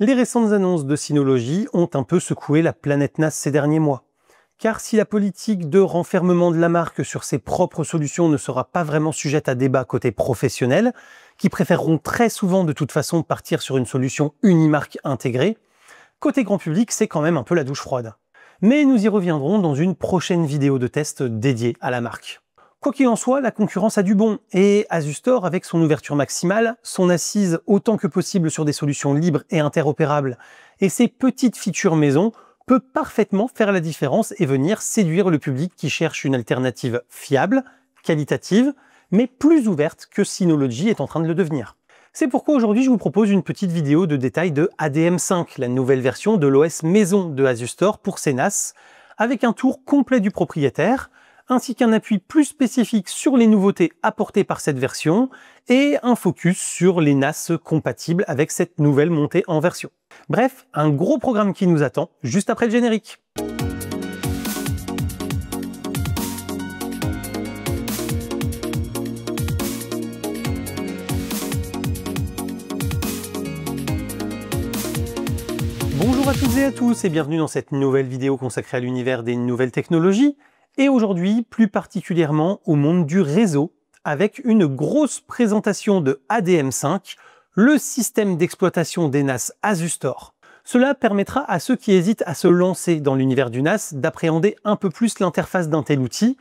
Les récentes annonces de Synology ont un peu secoué la planète NAS ces derniers mois. Car si la politique de renfermement de la marque sur ses propres solutions ne sera pas vraiment sujette à débat côté professionnel, qui préféreront très souvent de toute façon partir sur une solution unimarque intégrée, côté grand public c'est quand même un peu la douche froide. Mais nous y reviendrons dans une prochaine vidéo de test dédiée à la marque. Quoi qu'il en soit, la concurrence a du bon, et Asustor, avec son ouverture maximale, son assise autant que possible sur des solutions libres et interopérables, et ses petites features maison, peut parfaitement faire la différence et venir séduire le public qui cherche une alternative fiable, qualitative, mais plus ouverte que Synology est en train de le devenir. C'est pourquoi aujourd'hui je vous propose une petite vidéo de détail de ADM5, la nouvelle version de l'OS maison de Asustor pour ses NAS, avec un tour complet du propriétaire, ainsi qu'un appui plus spécifique sur les nouveautés apportées par cette version, et un focus sur les NAS compatibles avec cette nouvelle montée en version. Bref, un gros programme qui nous attend juste après le générique. Bonjour à toutes et à tous et bienvenue dans cette nouvelle vidéo consacrée à l'univers des nouvelles technologies, et aujourd'hui plus particulièrement au monde du réseau, avec une grosse présentation de ADM5, le système d'exploitation des NAS Asustor. Cela permettra à ceux qui hésitent à se lancer dans l'univers du NAS d'appréhender un peu plus l'interface d'un tel outil,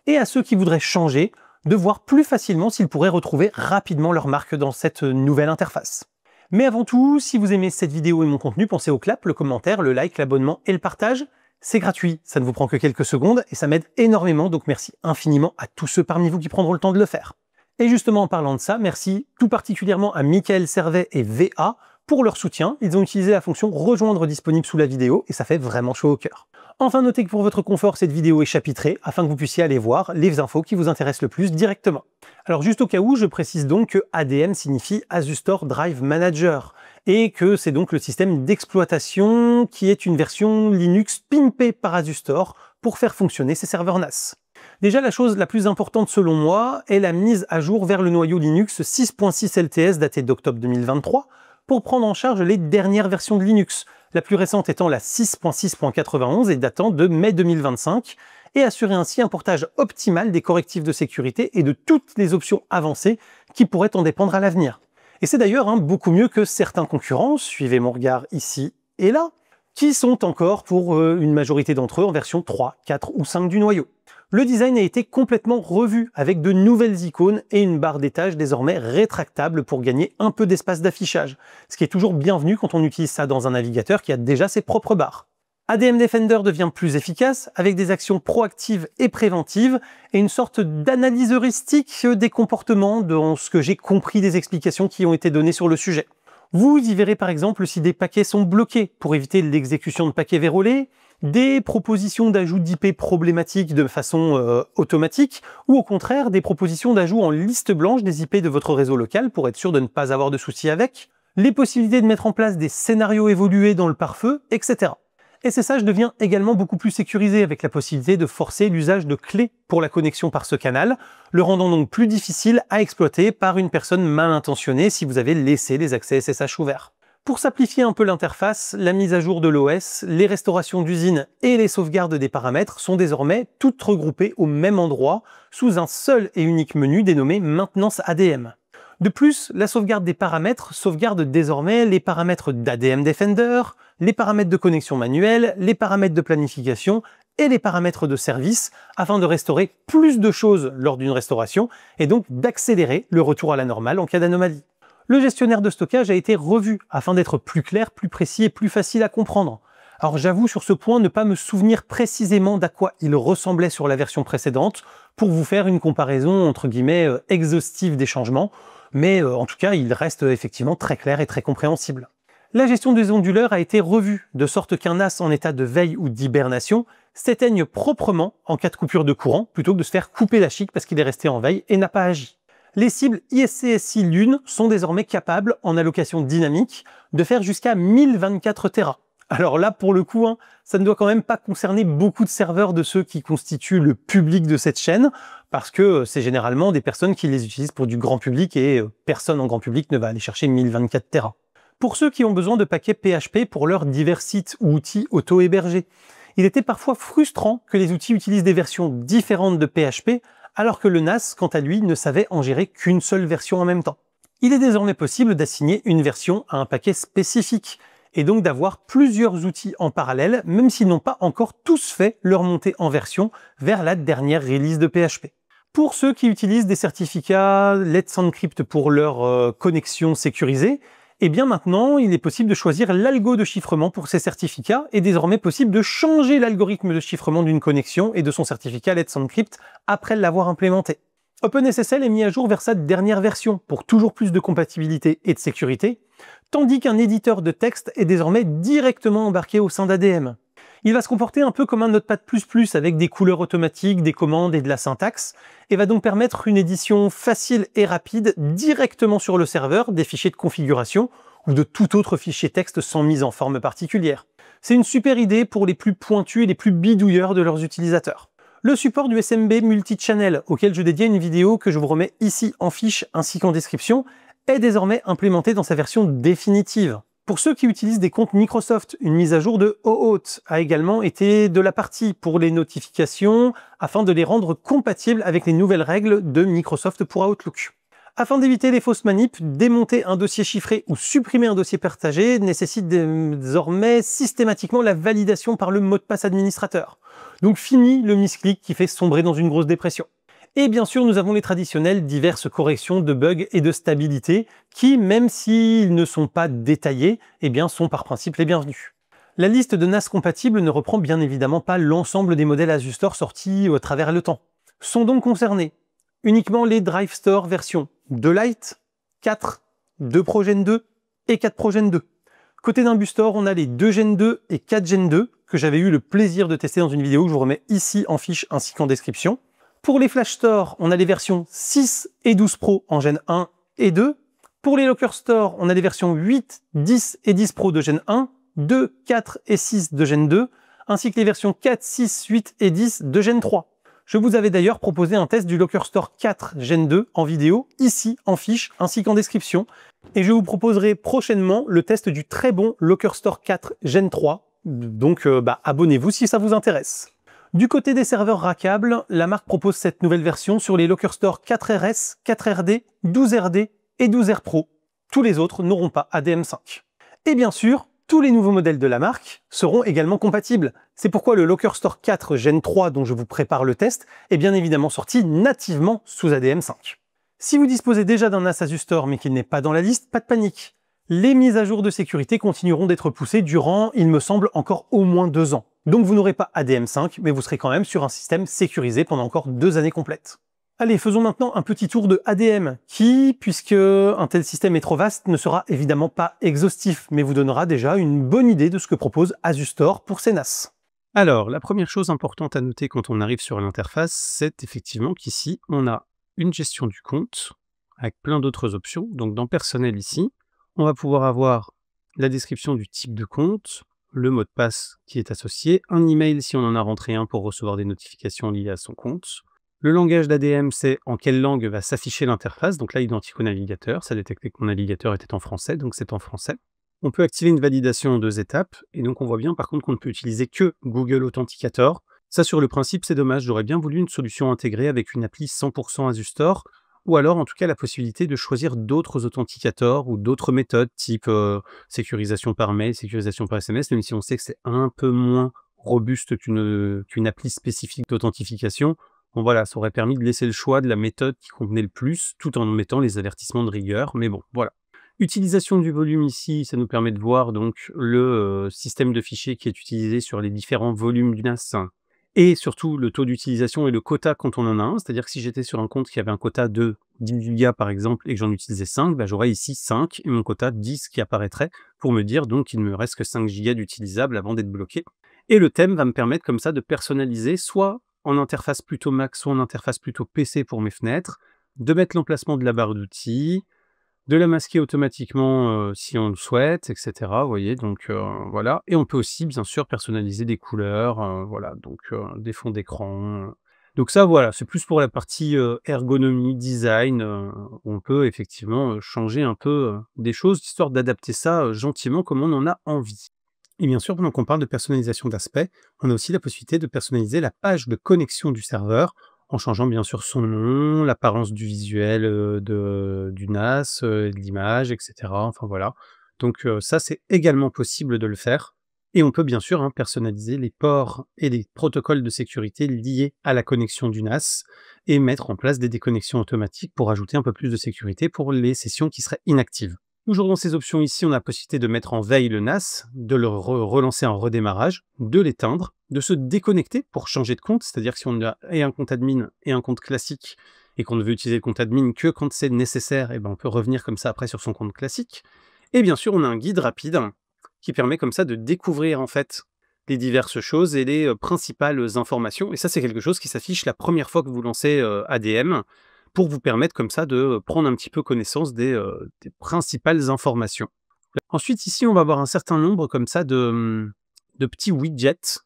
et à ceux qui voudraient changer, de voir plus facilement s'ils pourraient retrouver rapidement leur marque dans cette nouvelle interface. Mais avant tout, si vous aimez cette vidéo et mon contenu, pensez au clap, le commentaire, le like, l'abonnement et le partage. C'est gratuit, ça ne vous prend que quelques secondes et ça m'aide énormément, donc merci infiniment à tous ceux parmi vous qui prendront le temps de le faire. Et justement en parlant de ça, merci tout particulièrement à Michael Servet et VA pour leur soutien. Ils ont utilisé la fonction rejoindre disponible sous la vidéo et ça fait vraiment chaud au cœur. Enfin, notez que pour votre confort, cette vidéo est chapitrée afin que vous puissiez aller voir les infos qui vous intéressent le plus directement. Alors juste au cas où, je précise donc que ADM signifie Asustor Drive Manager et que c'est donc le système d'exploitation qui est une version Linux pimpée par Asustor pour faire fonctionner ses serveurs NAS. Déjà, la chose la plus importante selon moi est la mise à jour vers le noyau Linux 6.6 LTS daté d'octobre 2023 pour prendre en charge les dernières versions de Linux, la plus récente étant la 6.6.91 et datant de mai 2025, et assurer ainsi un portage optimal des correctifs de sécurité et de toutes les options avancées qui pourraient en dépendre à l'avenir. Et c'est d'ailleurs beaucoup mieux que certains concurrents, suivez mon regard ici et là, qui sont encore pour une majorité d'entre eux en version 3, 4 ou 5 du noyau. Le design a été complètement revu avec de nouvelles icônes et une barre d'étage désormais rétractable pour gagner un peu d'espace d'affichage, ce qui est toujours bienvenu quand on utilise ça dans un navigateur qui a déjà ses propres barres. ADM Defender devient plus efficace avec des actions proactives et préventives et une sorte d'analyse heuristique des comportements dans ce que j'ai compris des explications qui ont été données sur le sujet. Vous y verrez par exemple si des paquets sont bloqués pour éviter l'exécution de paquets vérolés, des propositions d'ajout d'IP problématiques de façon automatique, ou au contraire des propositions d'ajout en liste blanche des IP de votre réseau local pour être sûr de ne pas avoir de soucis avec, les possibilités de mettre en place des scénarios évolués dans le pare-feu, etc. SSH devient également beaucoup plus sécurisé avec la possibilité de forcer l'usage de clés pour la connexion par ce canal, le rendant donc plus difficile à exploiter par une personne mal intentionnée si vous avez laissé les accès SSH ouverts. Pour simplifier un peu l'interface, la mise à jour de l'OS, les restaurations d'usine et les sauvegardes des paramètres sont désormais toutes regroupées au même endroit sous un seul et unique menu dénommé Maintenance ADM. De plus, la sauvegarde des paramètres sauvegarde désormais les paramètres d'ADM Defender, les paramètres de connexion manuelle, les paramètres de planification et les paramètres de service afin de restaurer plus de choses lors d'une restauration et donc d'accélérer le retour à la normale en cas d'anomalie. Le gestionnaire de stockage a été revu afin d'être plus clair, plus précis et plus facile à comprendre. Alors j'avoue sur ce point ne pas me souvenir précisément d'à quoi il ressemblait sur la version précédente pour vous faire une comparaison entre guillemets exhaustive des changements, mais en tout cas il reste effectivement très clair et très compréhensible. La gestion des onduleurs a été revue, de sorte qu'un NAS en état de veille ou d'hibernation s'éteigne proprement en cas de coupure de courant, plutôt que de se faire couper la chic parce qu'il est resté en veille et n'a pas agi. Les cibles ISCSI Lune sont désormais capables, en allocation dynamique, de faire jusqu'à 1024 Tera. Alors là, pour le coup, ça ne doit quand même pas concerner beaucoup de serveurs de ceux qui constituent le public de cette chaîne, parce que c'est généralement des personnes qui les utilisent pour du grand public et personne en grand public ne va aller chercher 1024 Tera. Pour ceux qui ont besoin de paquets PHP pour leurs divers sites ou outils auto-hébergés, il était parfois frustrant que les outils utilisent des versions différentes de PHP, alors que le NAS, quant à lui, ne savait en gérer qu'une seule version en même temps. Il est désormais possible d'assigner une version à un paquet spécifique, et donc d'avoir plusieurs outils en parallèle, même s'ils n'ont pas encore tous fait leur montée en version vers la dernière release de PHP. Pour ceux qui utilisent des certificats Let's Encrypt pour leur connexion sécurisée, et bien maintenant, il est possible de choisir l'algo de chiffrement pour ces certificats et désormais possible de changer l'algorithme de chiffrement d'une connexion et de son certificat Let's Encrypt après l'avoir implémenté. OpenSSL est mis à jour vers sa dernière version pour toujours plus de compatibilité et de sécurité, tandis qu'un éditeur de texte est désormais directement embarqué au sein d'ADM. Il va se comporter un peu comme un Notepad++ avec des couleurs automatiques, des commandes et de la syntaxe, et va donc permettre une édition facile et rapide directement sur le serveur des fichiers de configuration ou de tout autre fichier texte sans mise en forme particulière. C'est une super idée pour les plus pointus et les plus bidouilleurs de leurs utilisateurs. Le support du SMB multi-channel, auquel je dédiais une vidéo que je vous remets ici en fiche ainsi qu'en description, est désormais implémenté dans sa version définitive. Pour ceux qui utilisent des comptes Microsoft, une mise à jour de OAuth a également été de la partie pour les notifications, afin de les rendre compatibles avec les nouvelles règles de Microsoft pour Outlook. Afin d'éviter les fausses manips, démonter un dossier chiffré ou supprimer un dossier partagé nécessite désormais systématiquement la validation par le mot de passe administrateur. Donc fini le misclick qui fait sombrer dans une grosse dépression. Et bien sûr, nous avons les traditionnelles diverses corrections de bugs et de stabilité qui, même s'ils ne sont pas détaillés, eh bien, sont par principe les bienvenus. La liste de NAS compatibles ne reprend bien évidemment pas l'ensemble des modèles Asustor sortis à travers le temps. Sont donc concernés uniquement les DriveStor versions 2 Lite, 4, 2 Pro Gen 2 et 4 Pro Gen 2. Côté d'Imbustor, on a les 2 Gen 2 et 4 Gen 2 que j'avais eu le plaisir de tester dans une vidéo que je vous remets ici en fiche ainsi qu'en description. Pour les Flash Store, on a les versions 6 et 12 Pro en Gen 1 et 2. Pour les Locker Store, on a les versions 8, 10 et 10 Pro de Gen 1, 2, 4 et 6 de Gen 2, ainsi que les versions 4, 6, 8 et 10 de Gen 3. Je vous avais d'ailleurs proposé un test du Locker Store 4 Gen 2 en vidéo, ici en fiche, ainsi qu'en description. Et je vous proposerai prochainement le test du très bon Locker Store 4 Gen 3. Donc abonnez-vous si ça vous intéresse. Du côté des serveurs rackables, la marque propose cette nouvelle version sur les Locker Store 4RS, 4RD, 12RD et 12R Pro. Tous les autres n'auront pas ADM5. Et bien sûr, tous les nouveaux modèles de la marque seront également compatibles. C'est pourquoi le Locker Store 4 Gen 3 dont je vous prépare le test est bien évidemment sorti nativement sous ADM5. Si vous disposez déjà d'un NAS Asustor mais qu'il n'est pas dans la liste, pas de panique. Les mises à jour de sécurité continueront d'être poussées durant, il me semble, encore au moins 2 ans. Donc vous n'aurez pas ADM5, mais vous serez quand même sur un système sécurisé pendant encore 2 années complètes. Allez, faisons maintenant un petit tour de ADM, qui, puisque un tel système est trop vaste, ne sera évidemment pas exhaustif, mais vous donnera déjà une bonne idée de ce que propose Asustor pour ses NAS. Alors, la première chose importante à noter quand on arrive sur l'interface, c'est effectivement qu'ici, on a une gestion du compte, avec plein d'autres options. Donc dans Personnel ici, on va pouvoir avoir la description du type de compte, le mot de passe qui est associé, un email si on en a rentré un pour recevoir des notifications liées à son compte. Le langage d'ADM, c'est en quelle langue va s'afficher l'interface, donc là, identique au navigateur, ça détectait que mon navigateur était en français, donc c'est en français. On peut activer une validation en 2 étapes, et donc on voit bien par contre qu'on ne peut utiliser que Google Authenticator. Ça, sur le principe, c'est dommage, j'aurais bien voulu une solution intégrée avec une appli 100% Asustor, ou alors en tout cas la possibilité de choisir d'autres authenticators ou d'autres méthodes type sécurisation par mail, sécurisation par SMS, même si on sait que c'est un peu moins robuste qu'une appli spécifique d'authentification. Bon voilà, ça aurait permis de laisser le choix de la méthode qui convenait le plus, tout en mettant les avertissements de rigueur, mais bon, voilà. Utilisation du volume ici, ça nous permet de voir donc le système de fichiers qui est utilisé sur les différents volumes du NAS, et surtout le taux d'utilisation et le quota quand on en a un, c'est-à-dire que si j'étais sur un compte qui avait un quota de 10 Go par exemple et que j'en utilisais 5, j'aurais ici 5 et mon quota 10 qui apparaîtrait pour me dire donc qu'il ne me reste que 5 Go d'utilisable avant d'être bloqué. Et le thème va me permettre comme ça de personnaliser soit en interface plutôt Mac, soit en interface plutôt PC pour mes fenêtres, de mettre l'emplacement de la barre d'outils, de la masquer automatiquement si on le souhaite, etc. Vous voyez, donc voilà. Et on peut aussi, bien sûr, personnaliser des couleurs, voilà, donc des fonds d'écran, Donc ça, voilà, c'est plus pour la partie, ergonomie, design, où on peut effectivement, changer un peu, des choses, histoire d'adapter ça, gentiment comme on en a envie. Et bien sûr, pendant qu'on parle de personnalisation d'aspect, on a aussi la possibilité de personnaliser la page de connexion du serveur, en changeant bien sûr son nom, l'apparence du visuel, du NAS, de l'image et cetera, enfin voilà. Donc ça, c'est également possible de le faire et on peut bien sûr, hein, personnaliser les ports et les protocoles de sécurité liés à la connexion du NAS et mettre en place des déconnexions automatiques pour ajouter un peu plus de sécurité pour les sessions qui seraient inactives. Toujours dans ces options ici, on a la possibilité de mettre en veille le NAS, de le relancer en redémarrage, de l'éteindre, de se déconnecter pour changer de compte, c'est-à-dire que si on a et un compte admin et un compte classique et qu'on ne veut utiliser le compte admin que quand c'est nécessaire, et ben on peut revenir comme ça après sur son compte classique. Et bien sûr, on a un guide rapide qui permet comme ça de découvrir en fait les diverses choses et les principales informations. Et ça, c'est quelque chose qui s'affiche la première fois que vous lancez ADM pour vous permettre comme ça de prendre un petit peu connaissance des principales informations. Ensuite, ici, on va avoir un certain nombre comme ça de petits widgets.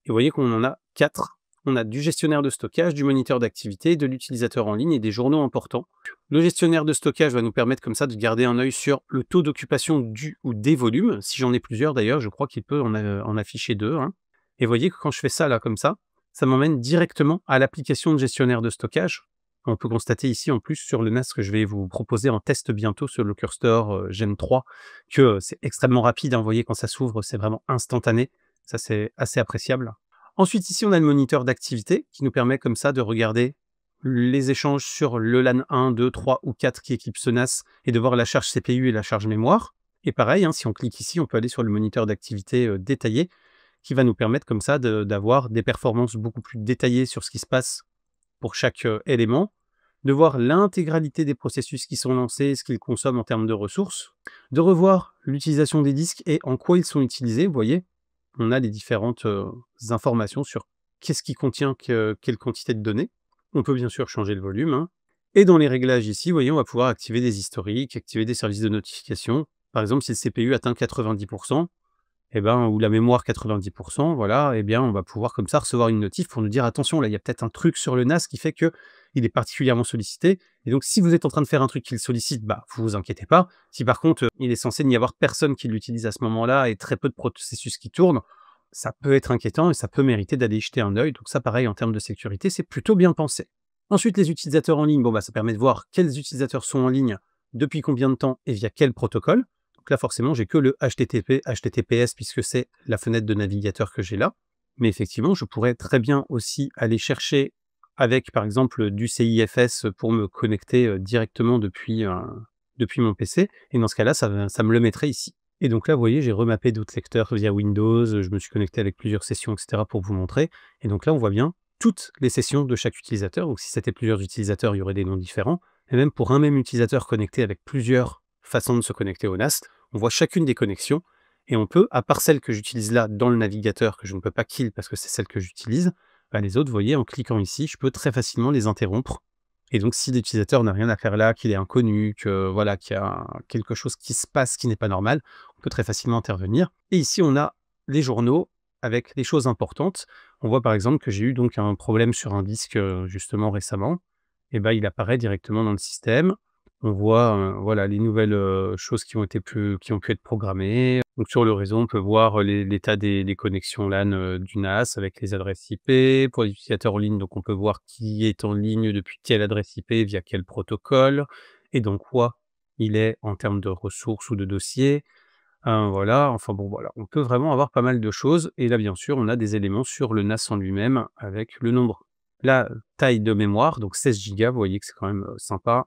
Et vous voyez qu'on en a 4. On a du gestionnaire de stockage, du moniteur d'activité, de l'utilisateur en ligne et des journaux importants. Le gestionnaire de stockage va nous permettre comme ça de garder un œil sur le taux d'occupation du ou des volumes. Si j'en ai plusieurs d'ailleurs, je crois qu'il peut en afficher 2. Hein. Et vous voyez que quand je fais ça là comme ça m'emmène directement à l'application de gestionnaire de stockage. On peut constater ici en plus sur le NAS que je vais vous proposer en test bientôt sur le Cursor Gen 3 que c'est extrêmement rapide. Hein. Vous voyez quand ça s'ouvre, c'est vraiment instantané. Ça, c'est assez appréciable. Ensuite, ici, on a le moniteur d'activité qui nous permet comme ça de regarder les échanges sur le LAN 1, 2, 3 ou 4 qui équipe ce NAS et de voir la charge CPU et la charge mémoire. Et pareil, hein, si on clique ici, on peut aller sur le moniteur d'activité détaillé qui va nous permettre comme ça d'avoir des performances beaucoup plus détaillées sur ce qui se passe pour chaque élément, de voir l'intégralité des processus qui sont lancés, ce qu'ils consomment en termes de ressources, de revoir l'utilisation des disques et en quoi ils sont utilisés. Vous voyez, on a les différentes informations sur qu'est-ce qui contient quelle quantité de données. On peut bien sûr changer le volume. Hein. Et dans les réglages ici, vous voyez, on va pouvoir activer des historiques, activer des services de notification. Par exemple, si le CPU atteint 90%, eh ben, ou la mémoire 90%, voilà, eh bien, on va pouvoir comme ça recevoir une notif pour nous dire attention, là, il y a peut-être un truc sur le NAS qui fait que il est particulièrement sollicité. Et donc, si vous êtes en train de faire un truc qui le sollicite, bah, vous inquiétez pas. Si par contre, il est censé n'y avoir personne qui l'utilise à ce moment-là et très peu de processus qui tournent, ça peut être inquiétant et ça peut mériter d'aller y jeter un œil. Donc ça, pareil, en termes de sécurité, c'est plutôt bien pensé. Ensuite, les utilisateurs en ligne, bon, bah, ça permet de voir quels utilisateurs sont en ligne, depuis combien de temps et via quel protocole. Donc là, forcément, j'ai que le HTTP, HTTPS, puisque c'est la fenêtre de navigateur que j'ai là. Mais effectivement, je pourrais très bien aussi aller chercher avec, par exemple, du CIFS pour me connecter directement depuis mon PC. Et dans ce cas-là, ça me le mettrait ici. Et donc là, vous voyez, j'ai remappé d'autres lecteurs via Windows, je me suis connecté avec plusieurs sessions, etc. pour vous montrer. Et donc là, on voit bien toutes les sessions de chaque utilisateur. Donc si c'était plusieurs utilisateurs, il y aurait des noms différents. Et même pour un même utilisateur connecté avec plusieurs façons de se connecter au NAS, on voit chacune des connexions et on peut, à part celle que j'utilise là dans le navigateur, que je ne peux pas kill parce que c'est celle que j'utilise, bah les autres, vous voyez, en cliquant ici, je peux très facilement les interrompre. Et donc, si l'utilisateur n'a rien à faire là, qu'il est inconnu, que voilà, qu'il y a quelque chose qui se passe qui n'est pas normal, on peut très facilement intervenir. Et ici, on a les journaux avec les choses importantes. On voit par exemple que j'ai eu donc un problème sur un disque justement récemment. Et ben, il apparaît directement dans le système. On voit, voilà, les nouvelles, choses qui ont pu être programmées. Donc sur le réseau, on peut voir, l'état des connexions LAN, du NAS avec les adresses IP. Pour les utilisateurs en ligne, donc on peut voir qui est en ligne depuis quelle adresse IP, via quel protocole et dans quoi il est en termes de ressources ou de dossiers. Voilà, enfin bon, voilà, on peut vraiment avoir pas mal de choses et là, bien sûr, on a des éléments sur le NAS en lui-même avec le nombre la taille de mémoire, donc 16 gigas, vous voyez que c'est quand même, sympa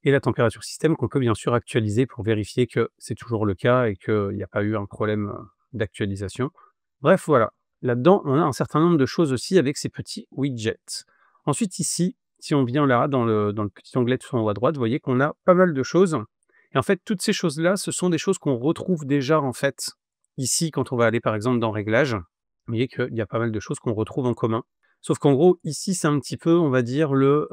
et la température système qu'on peut bien sûr actualiser pour vérifier que c'est toujours le cas et qu'il n'y a pas eu un problème, d'actualisation. Bref, voilà. Là-dedans, on a un certain nombre de choses aussi avec ces petits widgets. Ensuite ici, si on vient là dans le petit onglet tout en haut à droite, vous voyez qu'on a pas mal de choses et en fait, toutes ces choses-là, ce sont des choses qu'on retrouve déjà en fait ici quand on va aller par exemple dans Réglages. Vous voyez qu'il y a pas mal de choses qu'on retrouve en commun. Sauf qu'en gros, ici, c'est un petit peu, on va dire, le,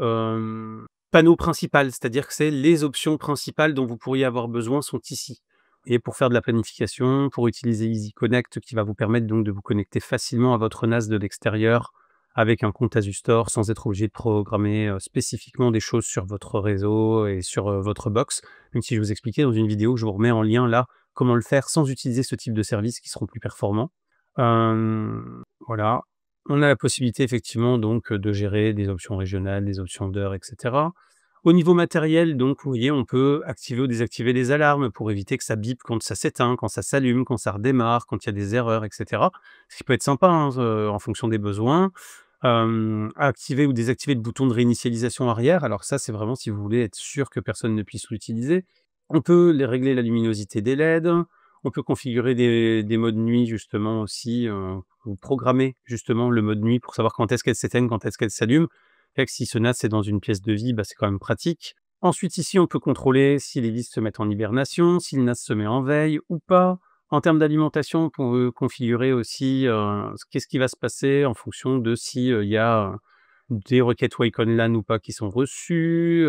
panneau principal, c'est-à-dire que c'est les options principales dont vous pourriez avoir besoin sont ici. Et pour faire de la planification, pour utiliser Easy Connect qui va vous permettre donc de vous connecter facilement à votre NAS de l'extérieur, avec un compte Asustor sans être obligé de programmer spécifiquement des choses sur votre réseau et sur votre box. Même si je vous expliquais dans une vidéo, je vous remets en lien là comment le faire sans utiliser ce type de services qui seront plus performants. Voilà. On a la possibilité effectivement donc de gérer des options régionales, des options d'heures, etc. Au niveau matériel, donc, vous voyez, on peut activer ou désactiver les alarmes pour éviter que ça bip quand ça s'éteint, quand ça s'allume, quand ça redémarre, quand il y a des erreurs, etc. Ce qui peut être sympa, hein, en fonction des besoins. Activer ou désactiver le bouton de réinitialisation arrière. Alors ça, c'est vraiment si vous voulez être sûr que personne ne puisse l'utiliser. On peut régler la luminosité des LED. On peut configurer des modes nuit justement aussi, ou programmer justement le mode nuit pour savoir quand est-ce qu'elle s'éteigne, quand est-ce qu'elle s'allume. Fait que si ce NAS est dans une pièce de vie, bah, c'est quand même pratique. Ensuite, ici, on peut contrôler si les vis se mettent en hibernation, si le NAS se met en veille ou pas. En termes d'alimentation, on peut configurer aussi qu'est-ce qui va se passer en fonction de si il y a des requêtes Wake on LAN ou pas qui sont reçues.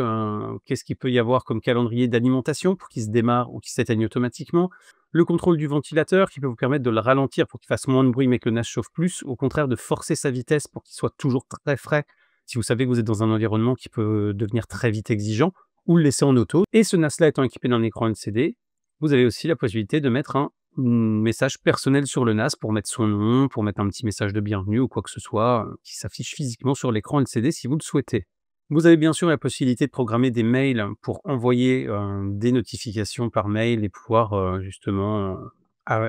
Qu'est-ce qu'il peut y avoir comme calendrier d'alimentation pour qu'il se démarre ou qu'il s'éteigne automatiquement. Le contrôle du ventilateur qui peut vous permettre de le ralentir pour qu'il fasse moins de bruit mais que le NAS chauffe plus. Au contraire, de forcer sa vitesse pour qu'il soit toujours très frais si vous savez que vous êtes dans un environnement qui peut devenir très vite exigeant, ou le laisser en auto. Et ce NAS-là étant équipé d'un écran LCD, vous avez aussi la possibilité de mettre un message personnel sur le NAS pour mettre son nom, pour mettre un petit message de bienvenue ou quoi que ce soit qui s'affiche physiquement sur l'écran LCD si vous le souhaitez. Vous avez bien sûr la possibilité de programmer des mails pour envoyer des notifications par mail et pouvoir justement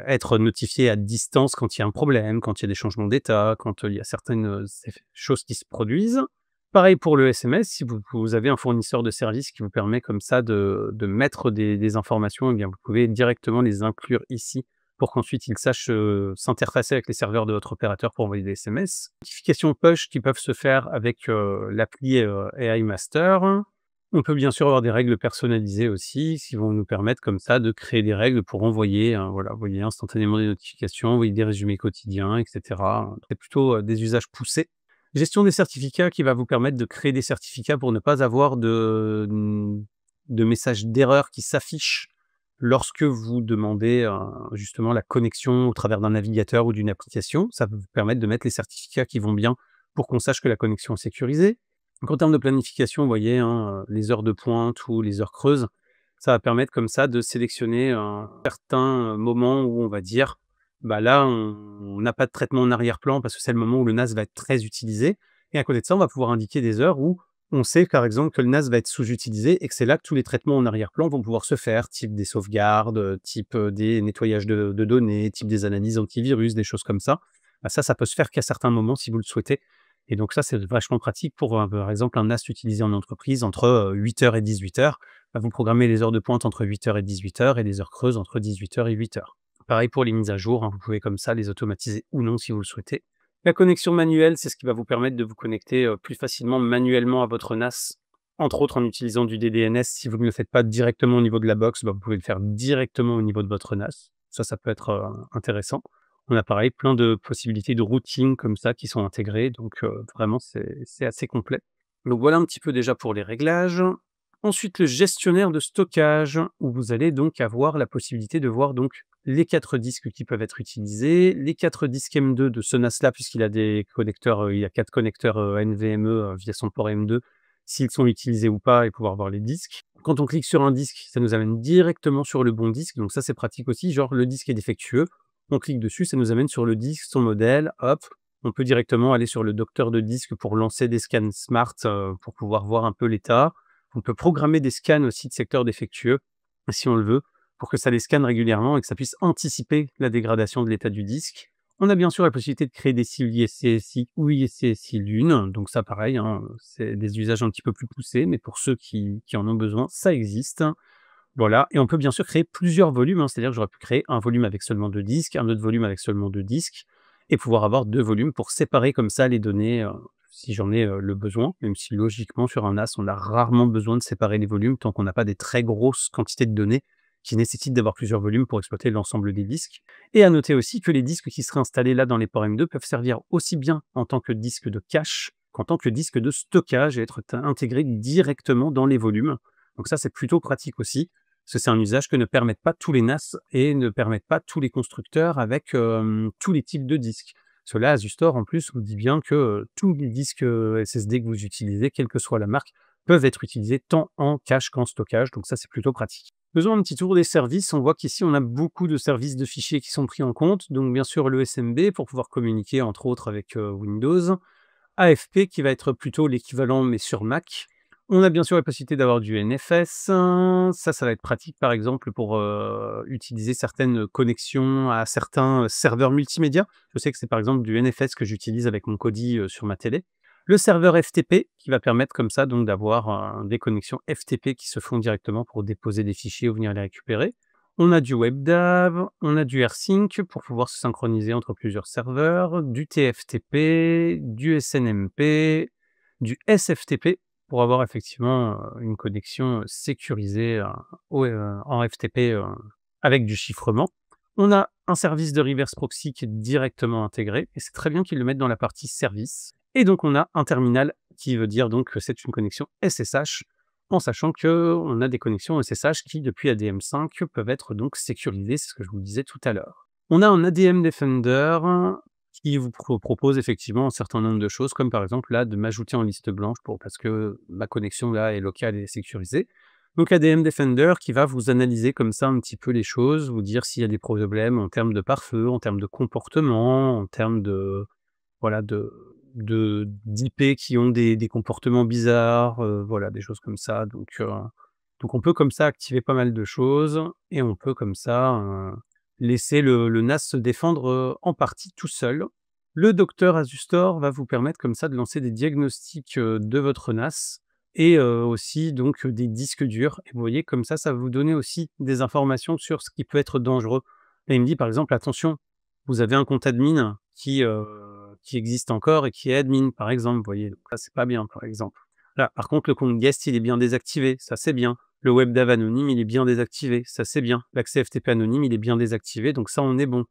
être notifié à distance quand il y a un problème, quand il y a des changements d'état, quand il y a certaines choses qui se produisent. Pareil pour le SMS, si vous avez un fournisseur de services qui vous permet comme ça de mettre des informations, eh bien vous pouvez directement les inclure ici pour qu'ensuite ils sachent s'interfacer avec les serveurs de votre opérateur pour envoyer des SMS. Notifications push qui peuvent se faire avec l'appli AI Master. On peut bien sûr avoir des règles personnalisées aussi, qui vont nous permettre comme ça de créer des règles pour envoyer, envoyer instantanément des notifications, envoyer des résumés quotidiens, etc. C'est plutôt des usages poussés. Gestion des certificats qui va vous permettre de créer des certificats pour ne pas avoir de messages d'erreur qui s'affichent lorsque vous demandez justement la connexion au travers d'un navigateur ou d'une application. Ça va vous permettre de mettre les certificats qui vont bien pour qu'on sache que la connexion est sécurisée. Donc en termes de planification, vous voyez, hein, les heures de pointe ou les heures creuses, ça va permettre comme ça de sélectionner un certain moment où on va dire, bah là, on n'a pas de traitement en arrière-plan parce que c'est le moment où le NAS va être très utilisé. Et à côté de ça, on va pouvoir indiquer des heures où on sait par exemple que le NAS va être sous-utilisé et que c'est là que tous les traitements en arrière-plan vont pouvoir se faire, type des sauvegardes, type des nettoyages de données, type des analyses antivirus, des choses comme ça. Bah ça peut se faire qu'à certains moments si vous le souhaitez. Et donc ça, c'est vachement pratique pour, par exemple, un NAS utilisé en entreprise entre 8h et 18h. Bah, vous programmez les heures de pointe entre 8h et 18h et les heures creuses entre 18h et 8h. Pareil pour les mises à jour, hein, vous pouvez comme ça les automatiser ou non si vous le souhaitez. La connexion manuelle, c'est ce qui va vous permettre de vous connecter plus facilement manuellement à votre NAS, entre autres en utilisant du DDNS. Si vous ne le faites pas directement au niveau de la box, bah, vous pouvez le faire directement au niveau de votre NAS. Ça peut être intéressant. On a pareil plein de possibilités de routing comme ça qui sont intégrées, donc vraiment c'est assez complet. Donc voilà un petit peu déjà pour les réglages. Ensuite, le gestionnaire de stockage, où vous allez donc avoir la possibilité de voir donc les 4 disques qui peuvent être utilisés, les 4 disques M2 de ce NAS-là, puisqu'il a des connecteurs, il y a 4 connecteurs NVMe via son port M2, s'ils sont utilisés ou pas, et pouvoir voir les disques. Quand on clique sur un disque, ça nous amène directement sur le bon disque, donc ça c'est pratique aussi, genre le disque est défectueux, on clique dessus, ça nous amène sur le disque, son modèle, hop, on peut directement aller sur le docteur de disque pour lancer des scans smart, pour pouvoir voir un peu l'état. On peut programmer des scans aussi de secteurs défectueux, si on le veut, pour que ça les scanne régulièrement et que ça puisse anticiper la dégradation de l'état du disque. On a bien sûr la possibilité de créer des cibles ISCSI ou ISCSI Lune, donc ça pareil, hein, c'est des usages un petit peu plus poussés, mais pour ceux qui en ont besoin, ça existe. Voilà, et on peut bien sûr créer plusieurs volumes, hein, c'est-à-dire que j'aurais pu créer un volume avec seulement 2 disques, un autre volume avec seulement 2 disques, et pouvoir avoir 2 volumes pour séparer comme ça les données, si j'en ai le besoin, même si logiquement sur un NAS, on a rarement besoin de séparer les volumes tant qu'on n'a pas des très grosses quantités de données qui nécessitent d'avoir plusieurs volumes pour exploiter l'ensemble des disques. Et à noter aussi que les disques qui seraient installés là dans les ports M2 peuvent servir aussi bien en tant que disque de cache qu'en tant que disque de stockage et être intégrés directement dans les volumes. Donc ça, c'est plutôt pratique aussi, parce que c'est un usage que ne permettent pas tous les NAS et ne permettent pas tous les constructeurs avec tous les types de disques. Cela, Asustor, en plus, vous dit bien que tous les disques SSD que vous utilisez, quelle que soit la marque, peuvent être utilisés tant en cache qu'en stockage, donc ça, c'est plutôt pratique. Faisons un petit tour des services. On voit qu'ici, on a beaucoup de services de fichiers qui sont pris en compte. Donc, bien sûr, le SMB pour pouvoir communiquer, entre autres, avec Windows. AFP qui va être plutôt l'équivalent, mais sur Mac. On a bien sûr la possibilité d'avoir du NFS. Ça va être pratique, par exemple, pour utiliser certaines connexions à certains serveurs multimédia. Je sais que c'est par exemple du NFS que j'utilise avec mon Kodi sur ma télé. Le serveur FTP qui va permettre comme ça donc d'avoir des connexions FTP qui se font directement pour déposer des fichiers ou venir les récupérer. On a du WebDAV, on a du AirSync pour pouvoir se synchroniser entre plusieurs serveurs, du TFTP, du SNMP, du SFTP pour avoir effectivement une connexion sécurisée en FTP avec du chiffrement. On a un service de reverse proxy qui est directement intégré et c'est très bien qu'ils le mettent dans la partie service. Et donc on a un terminal qui veut dire donc que c'est une connexion SSH en sachant qu'on a des connexions SSH qui, depuis ADM5, peuvent être donc sécurisées, c'est ce que je vous disais tout à l'heure. On a un ADM Defender qui vous propose effectivement un certain nombre de choses, comme par exemple là, de m'ajouter en liste blanche parce que ma connexion là est locale et sécurisée. Donc ADM Defender qui va vous analyser comme ça un petit peu les choses, vous dire s'il y a des problèmes en termes de pare-feu, en termes de comportement, en termes de voilà, d'IP qui ont des comportements bizarres, voilà, des choses comme ça. Donc on peut comme ça activer pas mal de choses et on peut comme ça, laisser le NAS se défendre, en partie tout seul. Le docteur Asustor va vous permettre comme ça de lancer des diagnostics, de votre NAS et aussi donc des disques durs et vous voyez comme ça va vous donner aussi des informations sur ce qui peut être dangereux. Et il me dit par exemple: «Attention, vous avez un compte admin qui existe encore et qui est admin», par exemple, vous voyez? Donc là, c'est pas bien, par exemple. Là, par contre, le compte guest, il est bien désactivé, ça, c'est bien. Le WebDAV anonyme, il est bien désactivé, ça, c'est bien. L'accès FTP anonyme, il est bien désactivé, donc ça, on est bon.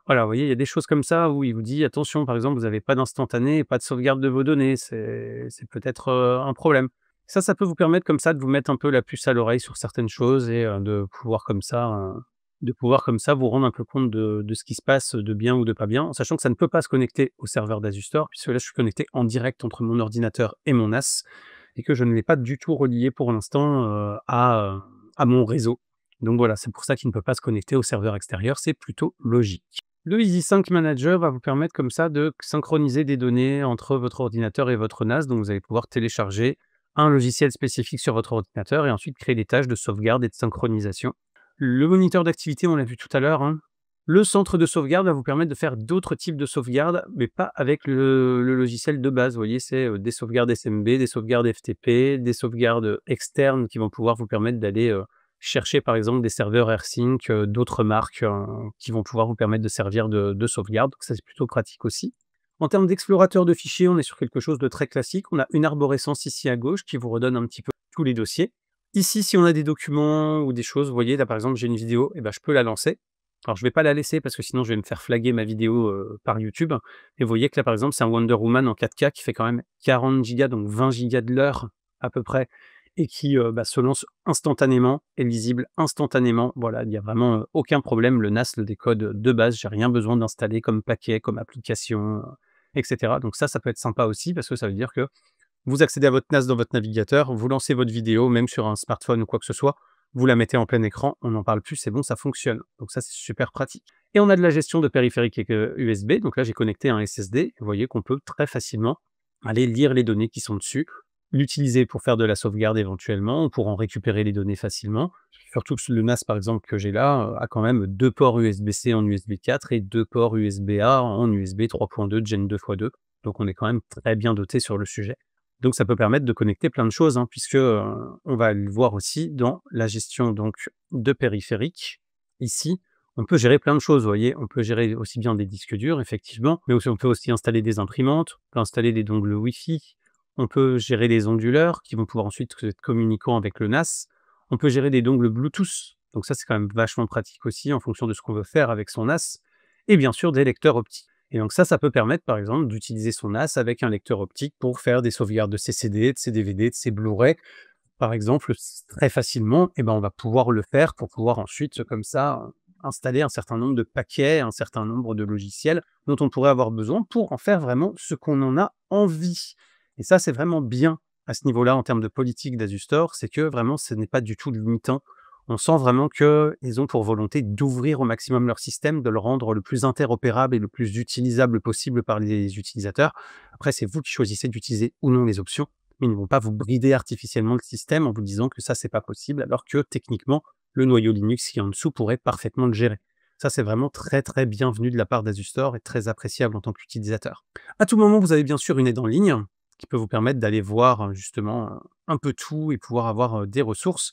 Voilà, vous voyez, il y a des choses comme ça où il vous dit: «Attention, par exemple, vous n'avez pas d'instantané et pas de sauvegarde de vos données, c'est peut-être, un problème». Ça peut vous permettre comme ça de vous mettre un peu la puce à l'oreille sur certaines choses et de pouvoir comme ça vous rendre un peu compte de ce qui se passe de bien ou de pas bien, en sachant que ça ne peut pas se connecter au serveur d'Asustor, puisque là, je suis connecté en direct entre mon ordinateur et mon NAS et que je ne l'ai pas du tout relié pour l'instant, à mon réseau. Donc voilà, c'est pour ça qu'il ne peut pas se connecter au serveur extérieur, c'est plutôt logique. Le EasySync Manager va vous permettre comme ça de synchroniser des données entre votre ordinateur et votre NAS, donc vous allez pouvoir télécharger un logiciel spécifique sur votre ordinateur et ensuite créer des tâches de sauvegarde et de synchronisation. Le moniteur d'activité, on l'a vu tout à l'heure, hein. Le centre de sauvegarde va vous permettre de faire d'autres types de sauvegardes, mais pas avec le logiciel de base. Vous voyez, c'est des sauvegardes SMB, des sauvegardes FTP, des sauvegardes externes qui vont pouvoir vous permettre d'aller chercher par exemple des serveurs AirSync, d'autres marques qui vont pouvoir vous permettre de servir de sauvegarde. Donc ça, c'est plutôt pratique aussi. En termes d'explorateur de fichiers, on est sur quelque chose de très classique. On a une arborescence ici à gauche qui vous redonne un petit peu tous les dossiers. Ici, si on a des documents ou des choses, vous voyez, là par exemple, j'ai une vidéo, et ben, je peux la lancer. Alors, je vais pas la laisser parce que sinon je vais me faire flaguer ma vidéo par YouTube. Et vous voyez que là, par exemple, c'est un Wonder Woman en 4K qui fait quand même 40 Go, donc 20 Go de l'heure à peu près, et qui se lance instantanément, est lisible instantanément. Voilà, il n'y a vraiment aucun problème. Le NAS le décode de base, j'ai rien besoin d'installer comme paquet, comme application, etc. Donc ça peut être sympa aussi parce que ça veut dire que vous accédez à votre NAS dans votre navigateur, vous lancez votre vidéo, même sur un smartphone ou quoi que ce soit, vous la mettez en plein écran, on n'en parle plus, c'est bon, ça fonctionne. Donc ça, c'est super pratique. Et on a de la gestion de périphériques USB. Donc là, j'ai connecté un SSD. Vous voyez qu'on peut très facilement aller lire les données qui sont dessus, l'utiliser pour faire de la sauvegarde éventuellement, pour en récupérer les données facilement. Surtout que le NAS, par exemple, que j'ai là, a quand même 2 ports USB-C en USB 4 et 2 ports USB-A en USB 3.2 Gen 2x2. Donc on est quand même très bien doté sur le sujet. Donc ça peut permettre de connecter plein de choses, hein, puisque, on va le voir aussi dans la gestion donc de périphériques. Ici, on peut gérer plein de choses, vous voyez? On peut gérer aussi bien des disques durs effectivement, mais aussi on peut aussi installer des imprimantes, on peut installer des dongles Wi-Fi, on peut gérer des onduleurs qui vont pouvoir ensuite être communicants avec le NAS. On peut gérer des dongles Bluetooth, donc ça c'est quand même vachement pratique aussi en fonction de ce qu'on veut faire avec son NAS et bien sûr des lecteurs optiques. Et donc ça peut permettre, par exemple, d'utiliser son NAS avec un lecteur optique pour faire des sauvegardes de ses CD, de ses DVD, de ses Blu-ray. Par exemple, très facilement, et ben, on va pouvoir le faire pour pouvoir ensuite, comme ça, installer un certain nombre de paquets, un certain nombre de logiciels dont on pourrait avoir besoin pour en faire vraiment ce qu'on en a envie. Et ça, c'est vraiment bien à ce niveau-là en termes de politique d'Azure Store, c'est que vraiment ce n'est pas du tout limitant. On sent vraiment qu'ils ont pour volonté d'ouvrir au maximum leur système, de le rendre le plus interopérable et le plus utilisable possible par les utilisateurs. Après, c'est vous qui choisissez d'utiliser ou non les options, mais ils ne vont pas vous brider artificiellement le système en vous disant que ça, c'est pas possible, alors que techniquement, le noyau Linux qui est en dessous pourrait parfaitement le gérer. Ça, c'est vraiment très très bienvenu de la part d'Azure Store et très appréciable en tant qu'utilisateur. À tout moment, vous avez bien sûr une aide en ligne qui peut vous permettre d'aller voir justement un peu tout et pouvoir avoir des ressources,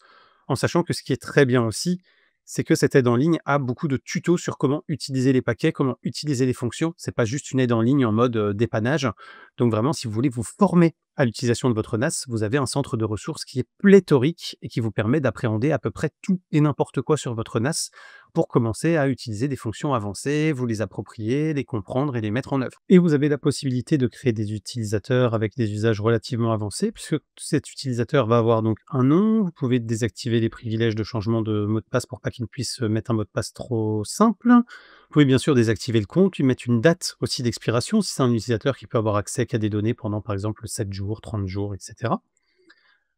en sachant que ce qui est très bien aussi, c'est que cette aide en ligne a beaucoup de tutos sur comment utiliser les paquets, comment utiliser les fonctions. C'est pas juste une aide en ligne en mode dépannage. Donc vraiment, si vous voulez vous former à l'utilisation de votre NAS, vous avez un centre de ressources qui est pléthorique et qui vous permet d'appréhender à peu près tout et n'importe quoi sur votre NAS pour commencer à utiliser des fonctions avancées, vous les approprier, les comprendre et les mettre en œuvre. Et vous avez la possibilité de créer des utilisateurs avec des usages relativement avancés, puisque cet utilisateur va avoir donc un nom, vous pouvez désactiver les privilèges de changement de mot de passe pour pas qu'il ne puisse mettre un mot de passe trop simple. Vous pouvez bien sûr désactiver le compte, lui mettre une date aussi d'expiration, si c'est un utilisateur qui peut avoir accès qu'à des données pendant par exemple 7 jours, 30 jours, etc.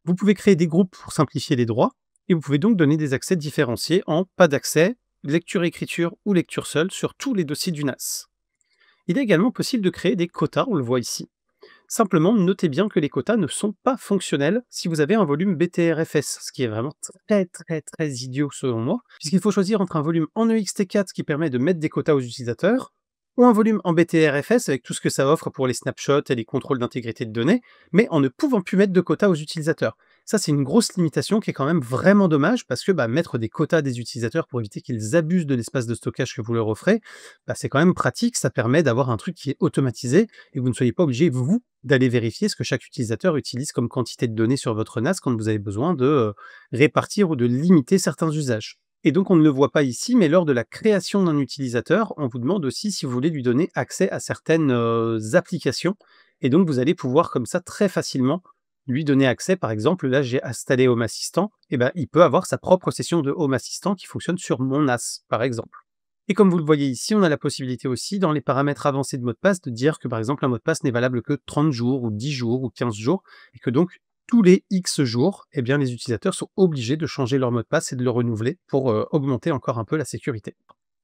Vous pouvez créer des groupes pour simplifier les droits, et vous pouvez donc donner des accès différenciés en pas d'accès, lecture-écriture ou lecture seule sur tous les dossiers du NAS. Il est également possible de créer des quotas, on le voit ici. Simplement, notez bien que les quotas ne sont pas fonctionnels si vous avez un volume BTRFS, ce qui est vraiment très très très idiot selon moi, puisqu'il faut choisir entre un volume en EXT4 qui permet de mettre des quotas aux utilisateurs, ou un volume en BTRFS avec tout ce que ça offre pour les snapshots et les contrôles d'intégrité de données, mais en ne pouvant plus mettre de quotas aux utilisateurs. Ça, c'est une grosse limitation qui est quand même vraiment dommage, parce que mettre des quotas des utilisateurs pour éviter qu'ils abusent de l'espace de stockage que vous leur offrez, c'est quand même pratique, ça permet d'avoir un truc qui est automatisé, et que vous ne soyez pas obligé, vous, d'aller vérifier ce que chaque utilisateur utilise comme quantité de données sur votre NAS quand vous avez besoin de répartir ou de limiter certains usages. Et donc on ne le voit pas ici, mais lors de la création d'un utilisateur, on vous demande aussi si vous voulez lui donner accès à certaines applications, et donc vous allez pouvoir comme ça très facilement lui donner accès. Par exemple, là j'ai installé Home Assistant, et il peut avoir sa propre session de Home Assistant qui fonctionne sur mon NAS, par exemple. Et comme vous le voyez ici, on a la possibilité aussi, dans les paramètres avancés de mot de passe, de dire que par exemple un mot de passe n'est valable que 30 jours, ou 10 jours, ou 15 jours, et que donc tous les X jours, les utilisateurs sont obligés de changer leur mot de passe et de le renouveler pour augmenter encore un peu la sécurité.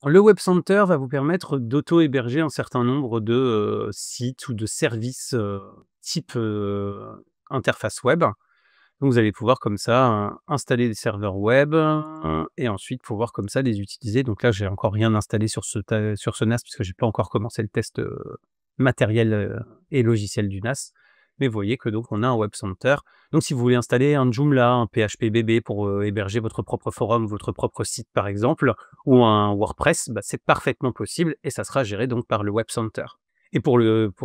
Le Web Center va vous permettre d'auto-héberger un certain nombre de sites ou de services type interface web. Donc vous allez pouvoir comme ça installer des serveurs web et ensuite pouvoir comme ça les utiliser. Donc là, j'ai encore rien installé sur ce NAS puisque j'ai pas encore commencé le test matériel et logiciel du NAS. Mais vous voyez que donc on a un Web Center. Donc si vous voulez installer un Joomla, un PHP-BB pour héberger votre propre forum, votre propre site par exemple, ou un WordPress, c'est parfaitement possible et ça sera géré donc par le Web Center. Et pour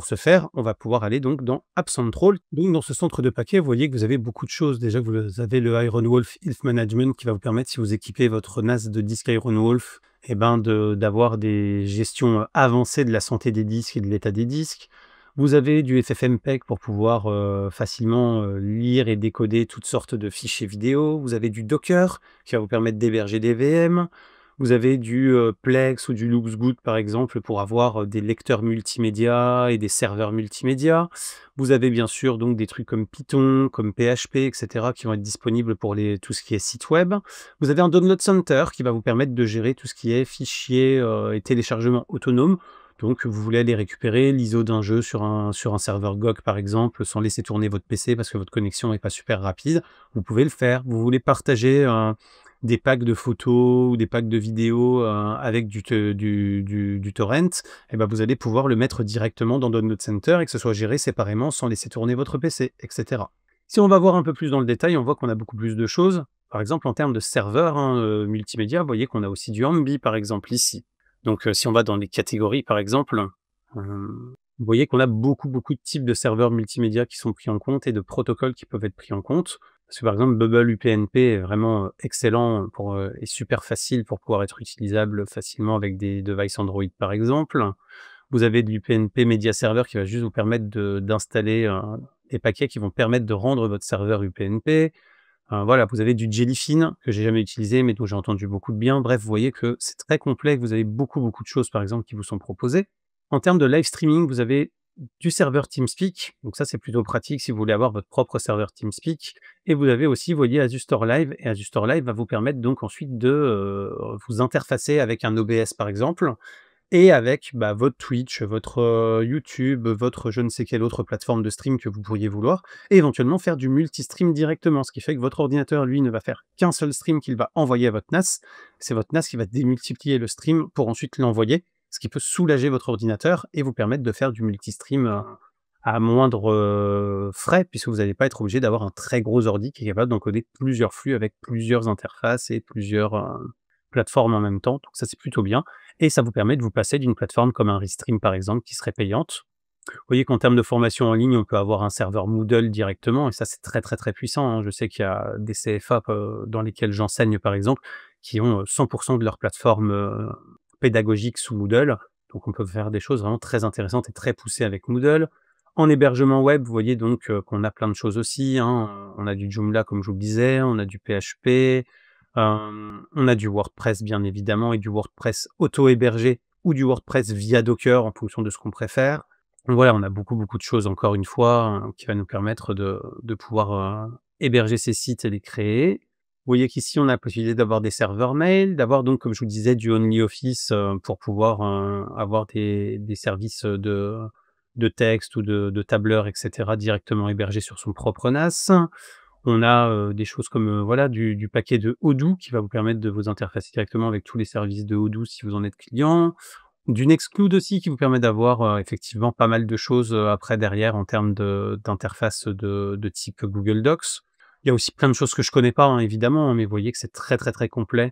ce faire, on va pouvoir aller donc dans App Central. Donc dans ce centre de paquets, vous voyez que vous avez beaucoup de choses. Déjà, vous avez le Ironwolf Health Management qui va vous permettre, si vous équipez votre NAS de disque Ironwolf, d'avoir des gestions avancées de la santé des disques et de l'état des disques. Vous avez du FFmpeg pour pouvoir facilement lire et décoder toutes sortes de fichiers vidéo. Vous avez du Docker qui va vous permettre d'héberger des VM. Vous avez du Plex ou du LooksGood par exemple pour avoir des lecteurs multimédia et des serveurs multimédia. Vous avez bien sûr donc des trucs comme Python, comme PHP, etc. qui vont être disponibles pour tout ce qui est site web. Vous avez un Download Center qui va vous permettre de gérer tout ce qui est fichiers et téléchargement autonome. Donc vous voulez aller récupérer l'ISO d'un jeu sur un serveur GOG par exemple, sans laisser tourner votre PC parce que votre connexion n'est pas super rapide, vous pouvez le faire. Vous voulez partager des packs de photos ou des packs de vidéos avec du torrent, vous allez pouvoir le mettre directement dans Download Center et que ce soit géré séparément sans laisser tourner votre PC, etc. Si on va voir un peu plus dans le détail, on voit qu'on a beaucoup plus de choses. Par exemple, en termes de serveurs multimédia, vous voyez qu'on a aussi du Ambi, par exemple, ici. Donc, si on va dans les catégories, par exemple, vous voyez qu'on a beaucoup de types de serveurs multimédia qui sont pris en compte et de protocoles qui peuvent être pris en compte. Parce que par exemple, Bubble UPnP est vraiment excellent et super facile pour pouvoir être utilisable facilement avec des devices Android, par exemple. Vous avez de l'UPnP Media Server qui va juste vous permettre d'installer des paquets qui vont permettre de rendre votre serveur UPnP. Voilà, vous avez du Jellyfin que j'ai jamais utilisé, mais dont j'ai entendu beaucoup de bien. Bref, vous voyez que c'est très complet, que vous avez beaucoup, beaucoup de choses, par exemple, qui vous sont proposées. En termes de live streaming, vous avez du serveur TeamSpeak, donc ça, c'est plutôt pratique si vous voulez avoir votre propre serveur TeamSpeak. Et vous avez aussi, vous voyez, Azure Live, et Azure Live va vous permettre donc ensuite de vous interfacer avec un OBS, par exemple, et avec votre Twitch, votre YouTube, votre je ne sais quelle autre plateforme de stream que vous pourriez vouloir, et éventuellement faire du multi-stream directement. Ce qui fait que votre ordinateur, lui, ne va faire qu'un seul stream qu'il va envoyer à votre NAS. C'est votre NAS qui va démultiplier le stream pour ensuite l'envoyer, ce qui peut soulager votre ordinateur et vous permettre de faire du multi-stream à moindre frais, puisque vous n'allez pas être obligé d'avoir un très gros ordi qui est capable d'encoder plusieurs flux avec plusieurs interfaces et plusieurs plateformes en même temps. Donc ça, c'est plutôt bien. Et ça vous permet de vous passer d'une plateforme comme un Restream, par exemple, qui serait payante. Vous voyez qu'en termes de formation en ligne, on peut avoir un serveur Moodle directement, et ça, c'est très, très, très puissant, hein. Je sais qu'il y a des CFA dans lesquels j'enseigne, par exemple, qui ont 100% de leur plateforme pédagogique sous Moodle. Donc, on peut faire des choses vraiment très intéressantes et très poussées avec Moodle. En hébergement web, vous voyez donc qu'on a plein de choses aussi, hein. On a du Joomla, comme je vous le disais, on a du PHP, on a du WordPress, bien évidemment, et du WordPress auto-hébergé ou du WordPress via Docker en fonction de ce qu'on préfère. Donc voilà, on a beaucoup, beaucoup de choses, encore une fois, qui va nous permettre de pouvoir héberger ces sites et les créer. Vous voyez qu'ici, on a la possibilité d'avoir des serveurs mail, d'avoir donc, comme je vous disais, du OnlyOffice pour pouvoir avoir des services de texte ou de tableur, etc., directement hébergés sur son propre NAS. On a des choses comme voilà, du paquet de Odoo qui va vous permettre de vous interfacer directement avec tous les services de Odoo si vous en êtes client. Du Nextcloud aussi qui vous permet d'avoir effectivement pas mal de choses après derrière en termes d'interface de type Google Docs. Il y a aussi plein de choses que je connais pas, hein, évidemment, hein, mais vous voyez que c'est très, très, très complet.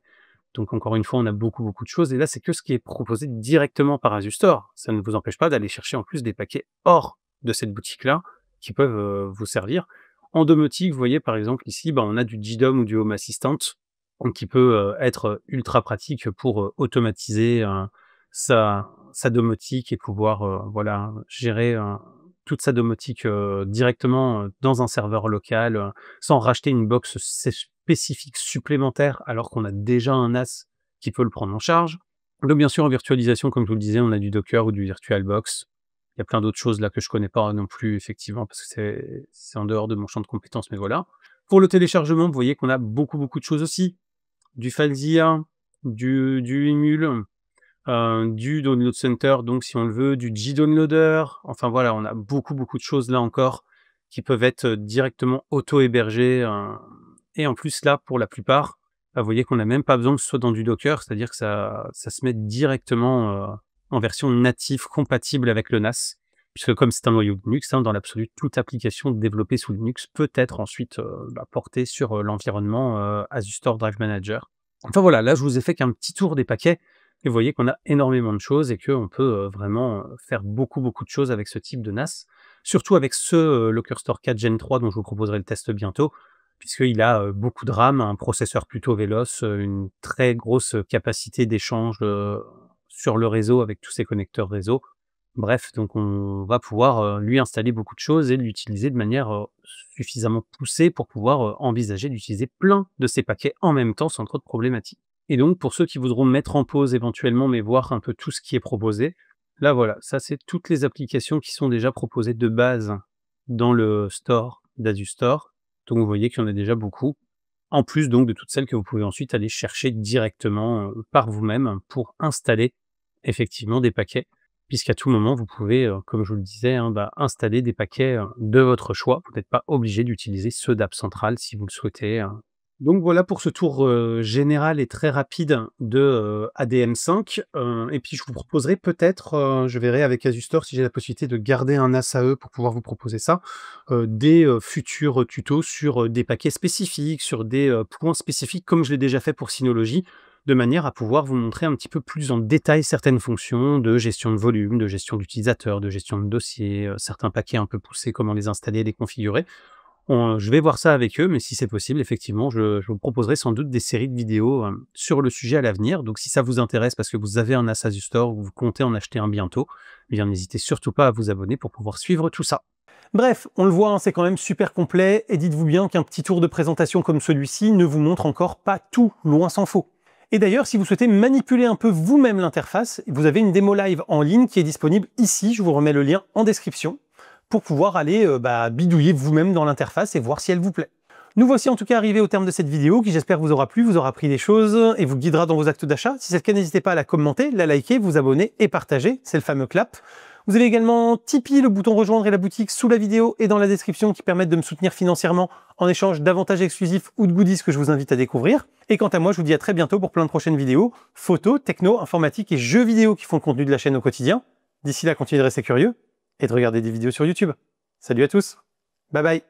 Donc encore une fois, on a beaucoup, beaucoup de choses et là, c'est que ce qui est proposé directement par Azure Store. Ça ne vous empêche pas d'aller chercher en plus des paquets hors de cette boutique-là qui peuvent vous servir. En domotique, vous voyez par exemple ici, on a du JDOM ou du Home Assistant, donc qui peut être ultra pratique pour automatiser sa domotique et pouvoir voilà, gérer toute sa domotique directement dans un serveur local, sans racheter une box spécifique supplémentaire, alors qu'on a déjà un NAS qui peut le prendre en charge. Donc bien sûr, en virtualisation, comme je vous le disais, on a du Docker ou du VirtualBox. Il y a plein d'autres choses là que je connais pas non plus, effectivement, parce que c'est en dehors de mon champ de compétences, mais voilà. Pour le téléchargement, vous voyez qu'on a beaucoup, beaucoup de choses aussi. Du FileZilla, du Emule, du Download Center, donc si on le veut, du JDownloader. Enfin voilà, on a beaucoup, beaucoup de choses là encore qui peuvent être directement auto-hébergées. Et en plus là, pour la plupart, vous voyez qu'on n'a même pas besoin que ce soit dans du Docker, c'est-à-dire que ça se met directement en version native compatible avec le NAS. Puisque comme c'est un noyau Linux, hein, dans l'absolu, toute application développée sous Linux peut être ensuite portée sur l'environnement Azure Store Drive Manager. Enfin voilà, là je vous ai fait qu'un petit tour des paquets. Et vous voyez qu'on a énormément de choses et qu'on peut vraiment faire beaucoup, beaucoup de choses avec ce type de NAS. Surtout avec ce Locker Store 4 Gen 3 dont je vous proposerai le test bientôt, puisqu'il a beaucoup de RAM, un processeur plutôt véloce, une très grosse capacité d'échange sur le réseau avec tous ses connecteurs réseau. Bref, donc on va pouvoir lui installer beaucoup de choses et l'utiliser de manière suffisamment poussée pour pouvoir envisager d'utiliser plein de ces paquets en même temps sans trop de problématiques. Et donc, pour ceux qui voudront mettre en pause éventuellement, mais voir un peu tout ce qui est proposé, là voilà, ça c'est toutes les applications qui sont déjà proposées de base dans le store d'Azure Store. Donc vous voyez qu'il y en a déjà beaucoup, en plus donc de toutes celles que vous pouvez ensuite aller chercher directement par vous-même pour installer effectivement des paquets, puisqu'à tout moment vous pouvez, comme je vous le disais, hein, installer des paquets de votre choix. Vous n'êtes pas obligé d'utiliser ceux d'App Central si vous le souhaitez, hein. Donc voilà pour ce tour général et très rapide de ADM5. Et puis je vous proposerai peut-être, je verrai avec Azure Store si j'ai la possibilité de garder un ASAE pour pouvoir vous proposer ça, des futurs tutos sur des paquets spécifiques, sur des points spécifiques, comme je l'ai déjà fait pour Synology, de manière à pouvoir vous montrer un petit peu plus en détail certaines fonctions de gestion de volume, de gestion d'utilisateurs, de gestion de dossiers, certains paquets un peu poussés, comment les installer et les configurer. Je vais voir ça avec eux, mais si c'est possible, effectivement, je vous proposerai sans doute des séries de vidéos sur le sujet à l'avenir. Donc si ça vous intéresse parce que vous avez un NAS Azure Store ou vous comptez en acheter un bientôt, eh bien n'hésitez surtout pas à vous abonner pour pouvoir suivre tout ça. Bref, on le voit, hein, c'est quand même super complet, et dites-vous bien qu'un petit tour de présentation comme celui-ci ne vous montre encore pas tout, loin s'en faut. Et d'ailleurs, si vous souhaitez manipuler un peu vous-même l'interface, vous avez une démo live en ligne qui est disponible ici, je vous remets le lien en description, pour pouvoir aller bidouiller vous-même dans l'interface et voir si elle vous plaît. Nous voici en tout cas arrivés au terme de cette vidéo qui j'espère vous aura plu, vous aura appris des choses et vous guidera dans vos actes d'achat. Si c'est le cas, n'hésitez pas à la commenter, la liker, vous abonner et partager, c'est le fameux clap. Vous avez également Tipeee, le bouton rejoindre et la boutique sous la vidéo et dans la description qui permettent de me soutenir financièrement en échange d'avantages exclusifs ou de goodies que je vous invite à découvrir. Et quant à moi, je vous dis à très bientôt pour plein de prochaines vidéos, photos, techno, informatique et jeux vidéo qui font le contenu de la chaîne au quotidien. D'ici là, continuez de rester curieux et de regarder des vidéos sur YouTube. Salut à tous, bye bye.